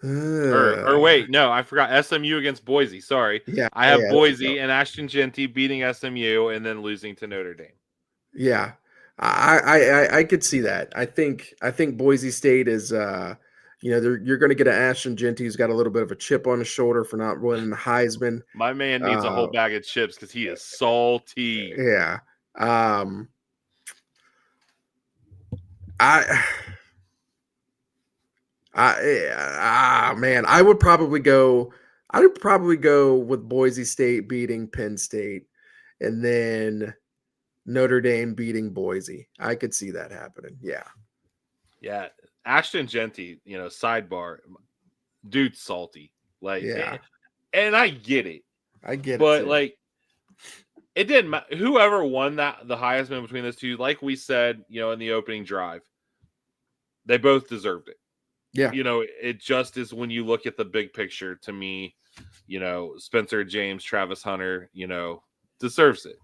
Or wait, no, I forgot SMU against Boise. Sorry. Yeah. I have Boise and Ashton Genty beating SMU and then losing to Notre Dame. Yeah. I could see that. I think Boise State is you're going to get an Ashton Genty who's got a little bit of a chip on his shoulder for not winning the Heisman. My man needs a whole bag of chips because he is salty. Yeah. Man, I would probably go with Boise State beating Penn State and then Notre Dame beating Boise. I could see that happening. Yeah. Yeah. Ashton Genty, sidebar, dude's salty. Like, yeah. And I get it. But like, it didn't matter. Whoever won the Heisman between those two, like we said, in the opening drive, they both deserved it. Yeah. It just is when you look at the big picture, to me, Spencer James, Travis Hunter, deserves it.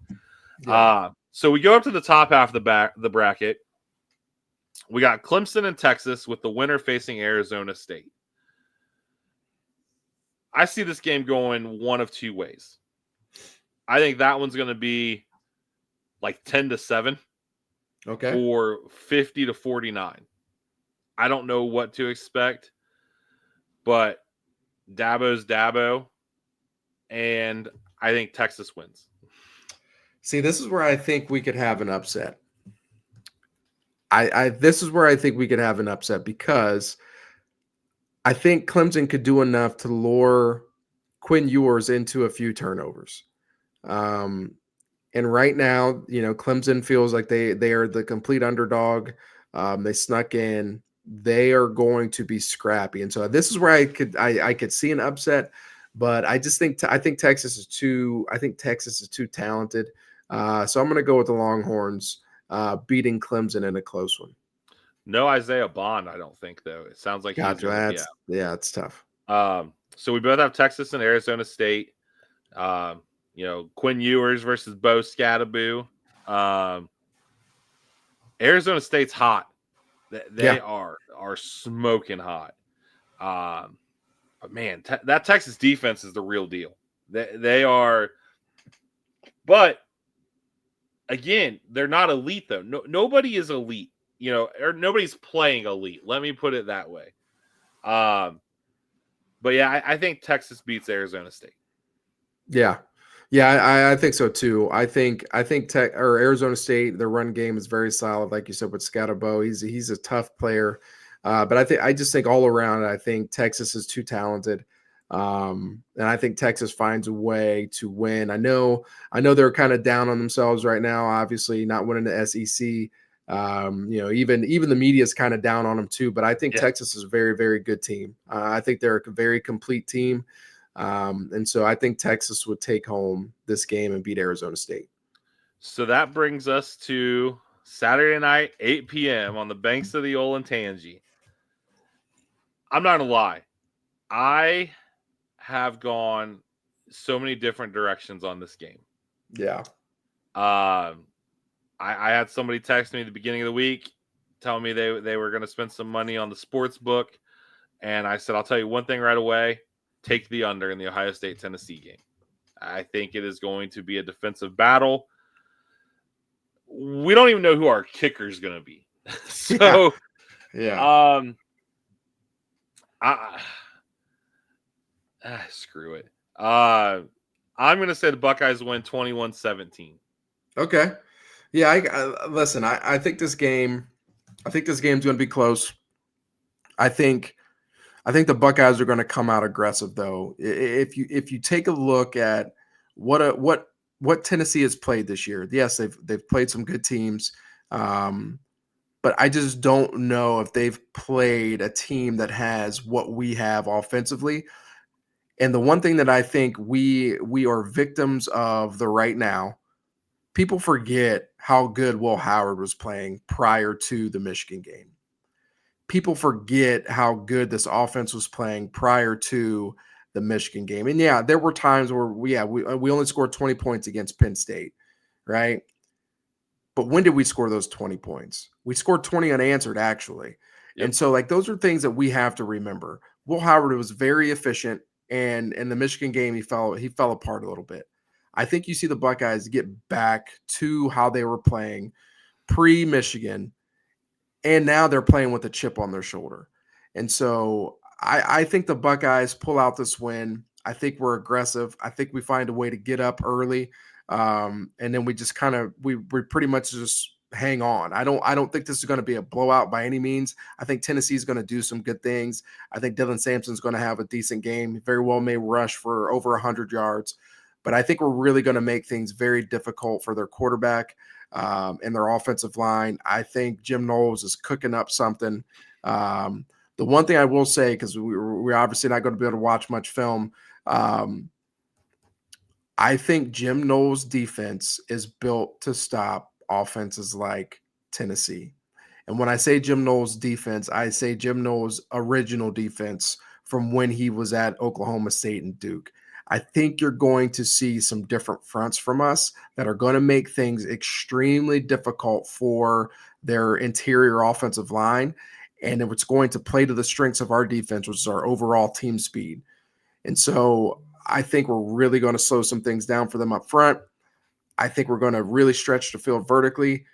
Yeah. So we go up to the top half of the bracket. We got Clemson and Texas with the winner facing Arizona State. I see this game going one of two ways. I think that one's going to be like 10-7 Okay. or 50-49. I don't know what to expect, but Dabo's Dabo, and I think Texas wins. See, this is where I think we could have an upset. This is where I think we could have an upset because I think Clemson could do enough to lure Quinn Ewers into a few turnovers. Um, and right now, Clemson feels like they are the complete underdog. They snuck in. They are going to be scrappy, and so this is where I could see an upset. But I just think I think Texas is too talented. So I'm going to go with the Longhorns beating Clemson in a close one. No Isaiah Bond, I don't think, though. It sounds like he's Gotcha. Yeah, it's tough. So we both have Texas and Arizona State. Quinn Ewers versus Bo Scadaboo. Arizona State's hot. They are smoking hot. But man, that Texas defense is the real deal. They are, but again, they're not elite though. Nobody is elite, or nobody's playing elite. Let me put it that way. But yeah, I think Texas beats Arizona State. Yeah. Yeah, I think so too. I think Arizona State, their run game is very solid, like you said with Scatterbo. He's a tough player, but I just think all around, I think Texas is too talented, and I think Texas finds a way to win. I know they're kind of down on themselves right now. Obviously, not winning the SEC. Even the media is kind of down on them too. But I think Texas is a very, very good team. I think they're a very complete team. And so I think Texas would take home this game and beat Arizona State. So that brings us to Saturday night, 8 p.m. on the banks of the Olentangy. I'm not going to lie. I have gone so many different directions on this game. Yeah. I had somebody text me at the beginning of the week telling me they were going to spend some money on the sports book. And I said, I'll tell you one thing right away. Take the under in the Ohio State-Tennessee game. I think it is going to be a defensive battle. We don't even know who our kicker is going to be. So, yeah. Screw it. I'm going to say the Buckeyes win 21-17. Okay. Yeah. Listen. I think this game. I think this game's going to be close. I think the Buckeyes are going to come out aggressive, though. If you take a look at what Tennessee has played this year, yes, they've played some good teams, but I just don't know if they've played a team that has what we have offensively. And the one thing that I think we are victims of right now, people forget how good Will Howard was playing prior to the Michigan game. People forget how good this offense was playing prior to the Michigan game. And yeah, there were times where we only scored 20 points against Penn State, right? But when did we score those 20 points? We scored 20 unanswered, actually. Yep. And so, those are things that we have to remember. Will Howard was very efficient, and in the Michigan game, he fell apart a little bit. I think you see the Buckeyes get back to how they were playing pre-Michigan, and now they're playing with a chip on their shoulder. And so I think the Buckeyes pull out this win. I think we're aggressive. I think we find a way to get up early. And then we just we pretty much just hang on. I don't think this is going to be a blowout by any means. I think Tennessee is going to do some good things. I think Dylan Sampson's going to have a decent game. He very well may rush for over 100 yards. But I think we're really going to make things very difficult for their quarterback and their offensive line. I think Jim Knowles is cooking up something. The one thing I will say, because we're obviously not going to be able to watch much film, I think Jim Knowles' defense is built to stop offenses like Tennessee. And when I say Jim Knowles' defense, I say Jim Knowles' original defense from when he was at Oklahoma State and Duke. I think you're going to see some different fronts from us that are going to make things extremely difficult for their interior offensive line. And it's going to play to the strengths of our defense, which is our overall team speed. And so I think we're really going to slow some things down for them up front. I think we're going to really stretch the field vertically.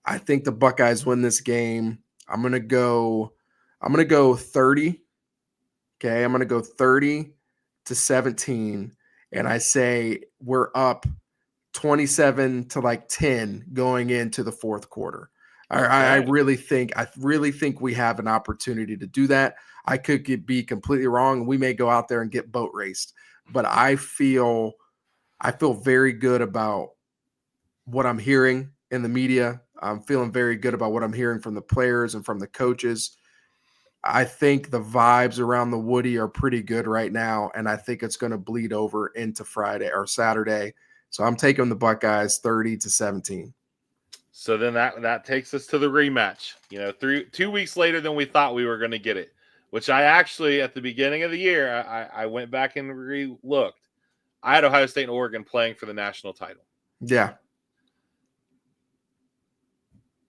I think the Buckeyes win this game. I'm going to go 30. Okay, I'm going to go 30-17, and I say we're up 27 to like 10 going into the fourth quarter. I Okay. really think we have an opportunity to do that. I could be completely wrong. We may go out there and get boat raced, but I feel very good about what I'm hearing in the media. I'm feeling very good about what I'm hearing from the players and from the coaches. I think the vibes around the Woody are pretty good right now, and I think it's going to bleed over into Friday or Saturday. So I'm taking the Buckeyes 30-17. So then that takes us to the rematch. 2 weeks later than we thought we were going to get it, which I actually at the beginning of the year I went back and re-looked. I had Ohio State and Oregon playing for the national title. Yeah.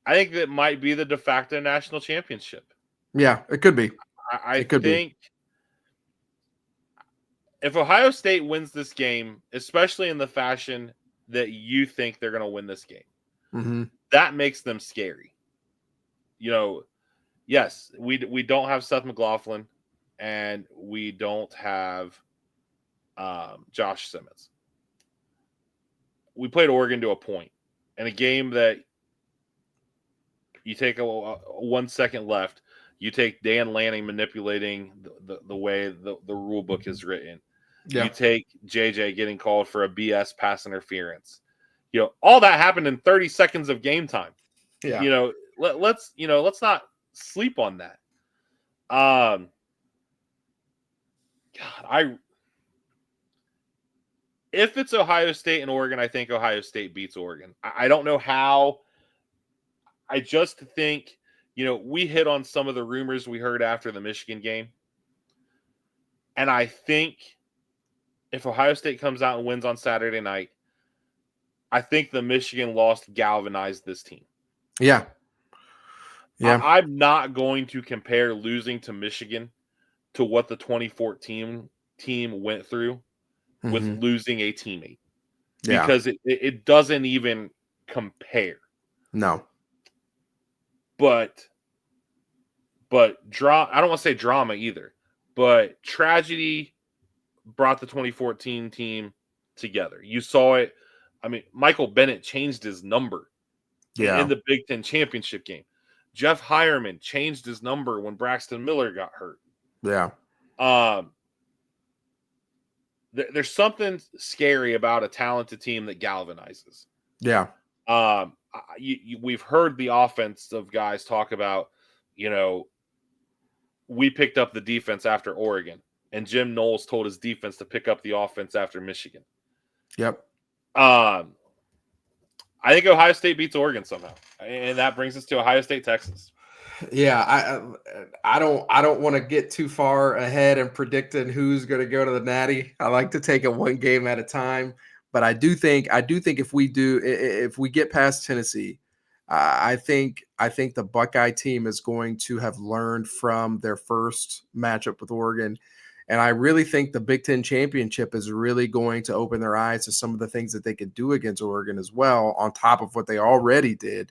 I think that might be the de facto national championship. Yeah, it could be. I think if Ohio State wins this game, especially in the fashion that you think they're going to win this game, that makes them scary. Yes, we don't have Seth McLaughlin, and we don't have Josh Simmons. We played Oregon to a point in a game that you take a 1 second left. You take Dan Lanning manipulating the way the rule book is written. Yeah. You take JJ getting called for a BS pass interference. All that happened in 30 seconds of game time. Yeah. Let's not sleep on that. If it's Ohio State and Oregon, I think Ohio State beats Oregon. I don't know how. I just think, we hit on some of the rumors we heard after the Michigan game. And I think if Ohio State comes out and wins on Saturday night, I think the Michigan loss galvanized this team. Yeah. Yeah. I'm not going to compare losing to Michigan to what the 2014 team went through with losing a teammate. Yeah. Because it doesn't even compare. No. But I don't want to say drama either, but tragedy brought the 2014 team together. You saw it. I mean, Michael Bennett changed his number in the Big Ten championship game. Jeff Hireman changed his number when Braxton Miller got hurt. Yeah. There's something scary about a talented team that galvanizes. Yeah. We've heard the offensive guys talk about, we picked up the defense after Oregon, and Jim Knowles told his defense to pick up the offense after Michigan. Yep. I think Ohio State beats Oregon somehow, and that brings us to Ohio State, Texas. Yeah, I don't want to get too far ahead and predicting who's going to go to the Natty. I like to take it one game at a time, but I do think if we get past Tennessee, I think the Buckeye team is going to have learned from their first matchup with Oregon. And I really think the Big Ten championship is really going to open their eyes to some of the things that they could do against Oregon as well, on top of what they already did.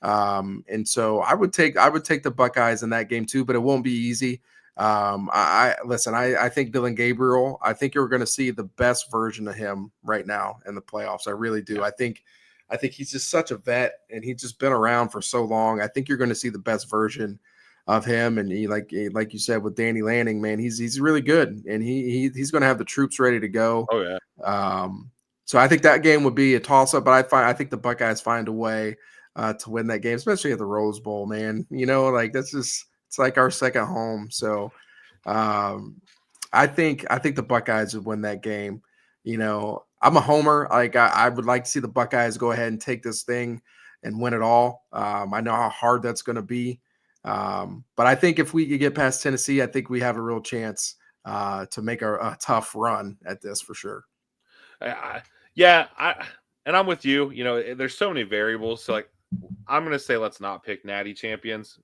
And so I would take the Buckeyes in that game too, but it won't be easy. I think Dylan Gabriel, I think you're going to see the best version of him right now in the playoffs. I really do. I think he's just such a vet, and he's just been around for so long. I think you're going to see the best version of him. And he, like you said, with Danny Lanning, man, he's really good, and he's going to have the troops ready to go. Oh yeah. So I think that game would be a toss up, but I think the Buckeyes find a way to win that game, especially at the Rose Bowl, man. It's like our second home. So I think the Buckeyes would win that game. I'm a homer. I would like to see the Buckeyes go ahead and take this thing and win it all. I know how hard that's going to be. But I think if we could get past Tennessee, I think we have a real chance to make a tough run at this for sure. And I'm with you. There's so many variables. So I'm going to say let's not pick Natty champions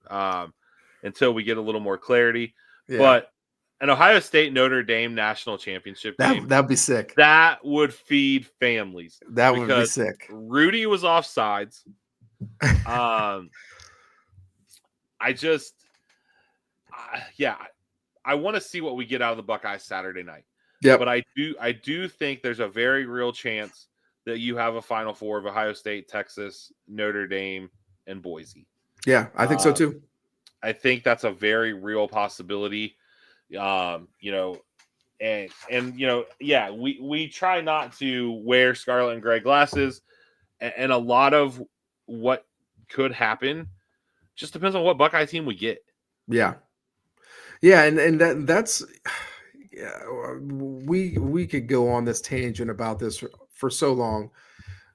until we get a little more clarity. Yeah. But an Ohio State Notre Dame national championship game. That'd be sick. That would feed families. That would be Because sick. Rudy was offsides. I just, I want to see what we get out of the Buckeyes Saturday night. Yeah, But I do think there's a very real chance that you have a Final Four of Ohio State, Texas, Notre Dame, and Boise. Yeah, I think so too. I think that's a very real possibility. You know, and we try not to wear scarlet and gray glasses, and a lot of what could happen just depends on what Buckeye team we get. Yeah, and that's yeah, we could go on this tangent about this for so long.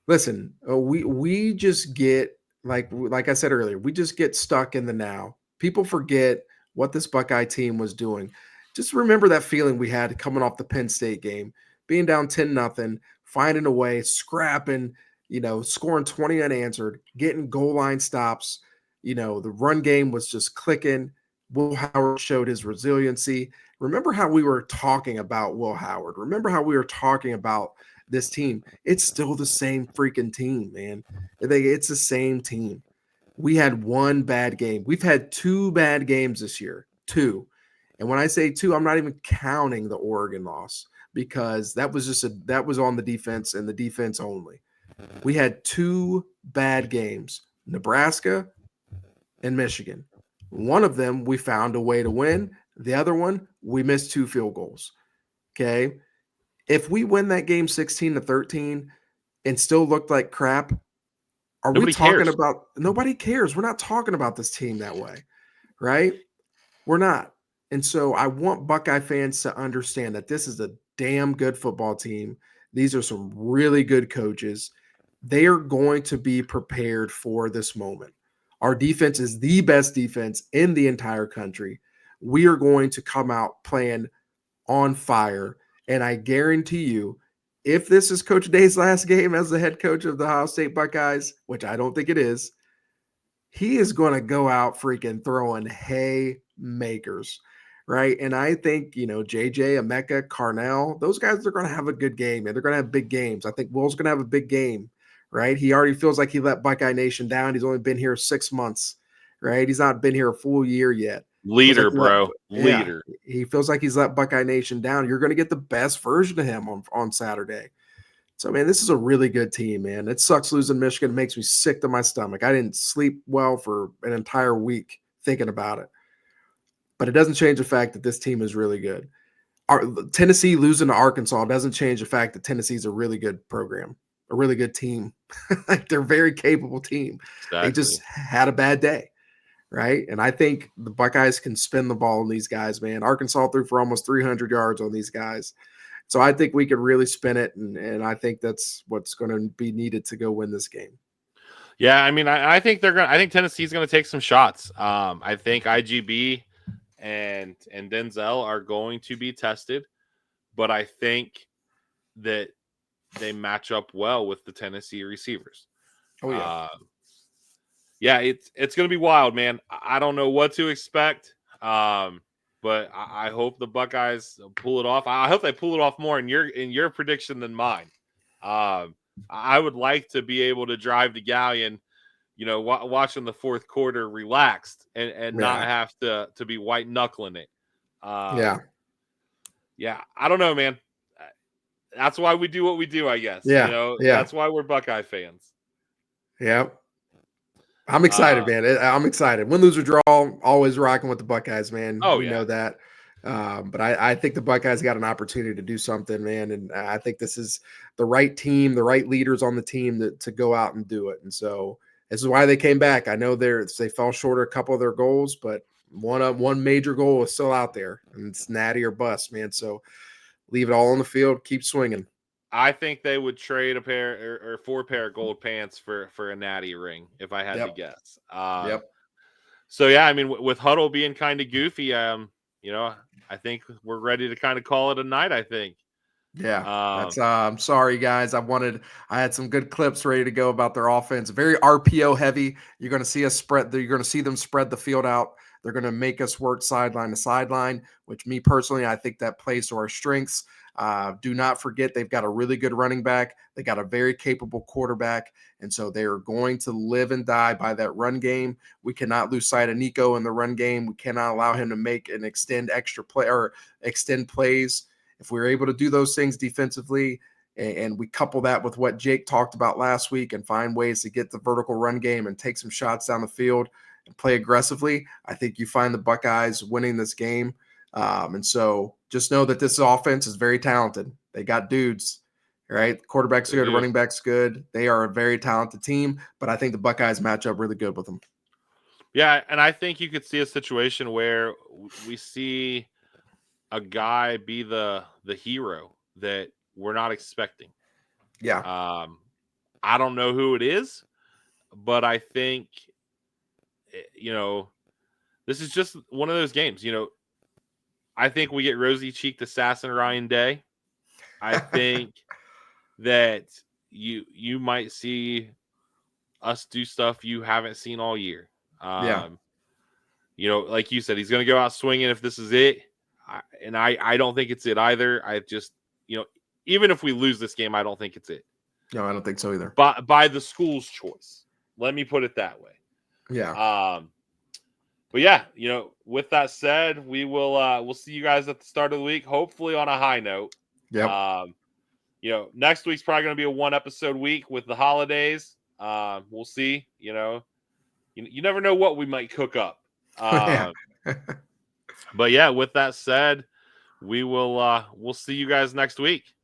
Listen, we just get like I said earlier, we just get stuck in the now. People forget what this Buckeye team was doing. Just remember that feeling we had coming off the Penn State game, being down 10-0, finding a way, scrapping, scoring 20 unanswered, getting goal line stops. The run game was just clicking. Will Howard showed his resiliency. Remember how we were talking about Will Howard. Remember how we were talking about this team. It's still the same freaking team, man. It's the same team. We had one bad game. We've had 2 bad games this year. 2. And when I say 2, I'm not even counting the Oregon loss because that was on the defense and the defense only. We had 2 bad games, Nebraska and Michigan. One of them we found a way to win. The other one, we missed 2 field goals. Okay. If we win that game 16-13 and still looked like crap, nobody cares. Nobody cares. We're not talking about this team that way, right? We're not. And so I want Buckeye fans to understand that this is a damn good football team. These are some really good coaches. They are going to be prepared for this moment. Our defense is the best defense in the entire country. We are going to come out playing on fire. And I guarantee you, if this is Coach Day's last game as the head coach of the Ohio State Buckeyes, which I don't think it is, he is going to go out freaking throwing haymakers, right? And I think, JJ, Emeka, Carnell, those guys are going to have a good game, and they're going to have big games. I think Will's going to have a big game, right? He already feels like he let Buckeye Nation down. He's only been here 6 months, right? He's not been here a full year yet. Leader, bro. Leader. Yeah, he feels like he's let Buckeye Nation down. You're going to get the best version of him on Saturday. So, man, this is a really good team, man. It sucks losing Michigan. It makes me sick to my stomach. I didn't sleep well for an entire week thinking about it. But it doesn't change the fact that this team is really good. Tennessee losing to Arkansas doesn't change the fact that Tennessee is a really good program, a really good team. They're a very capable team. Exactly. They just had a bad day, right? And I think the Buckeyes can spin the ball on these guys, man. Arkansas threw for almost 300 yards on these guys. So I think we could really spin it, and I think that's what's going to be needed to go win this game. Yeah, I mean, I think I think Tennessee's going to take some shots. I think IGB and Denzel are going to be tested, but I think that they match up well with the Tennessee receivers. Oh yeah, it's going to be wild, man. I don't know what to expect. But I hope the Buckeyes pull it off. I hope they pull it off more in your prediction than mine. I would like to be able to drive the Galleon, watching the fourth quarter relaxed and not have to be white knuckling it. Yeah. I don't know, man. That's why we do what we do, I guess. Yeah. That's why we're Buckeye fans. Yeah. I'm excited, man. I'm excited. Win, lose, or draw, always rocking with the Buckeyes, man. We know that. But I think the Buckeyes got an opportunity to do something, man. And I think this is the right team, the right leaders on the team to go out and do it. And so this is why they came back. I know they fell short of a couple of their goals, but one major goal is still out there, and it's natty or bust, man. So leave it all on the field, keep swinging. I think they would trade a pair or 4 pair of gold pants for a natty ring if I had to guess. So yeah, I mean, with Huddle being kind of goofy, I think we're ready to kind of call it a night. I think. Yeah, that's. I'm sorry, guys. I had some good clips ready to go about their offense. Very RPO heavy. You're going to see us spread. You're going to see them spread the field out They're going to make us work sideline to sideline, which me personally, I think that plays to our strengths. Do not forget they've got a really good running back. They got a very capable quarterback. And so they are going to live and die by that run game. We cannot lose sight of Nico in the run game. We cannot allow him to make and extend extra play or extend plays. If we're able to do those things defensively, and we couple that with what Jake talked about last week and find ways to get the vertical run game and take some shots down the field and play aggressively, I think you find the Buckeyes winning this game. And so just know that this offense is very talented. They got dudes, right? Quarterback's good, running back's good. They are a very talented team, but I think the Buckeyes match up really good with them. Yeah, and I think you could see a situation where we see a guy be the hero that we're not expecting. Yeah. I don't know who it is, but I think, this is just one of those games. I think we get rosy-cheeked assassin Ryan Day. I think that you might see us do stuff you haven't seen all year. Yeah. Like you said, he's going to go out swinging if this is it. I don't think it's it either. I just, even if we lose this game, I don't think it's it. No, I don't think so either. By the school's choice. Let me put it that way. Yeah. But yeah, with that said, we'll see you guys at the start of the week, hopefully on a high note. Yep. Next week's probably going to be a 1-episode week with the holidays. We'll see. You never know what we might cook up. But yeah, with that said, we'll see you guys next week.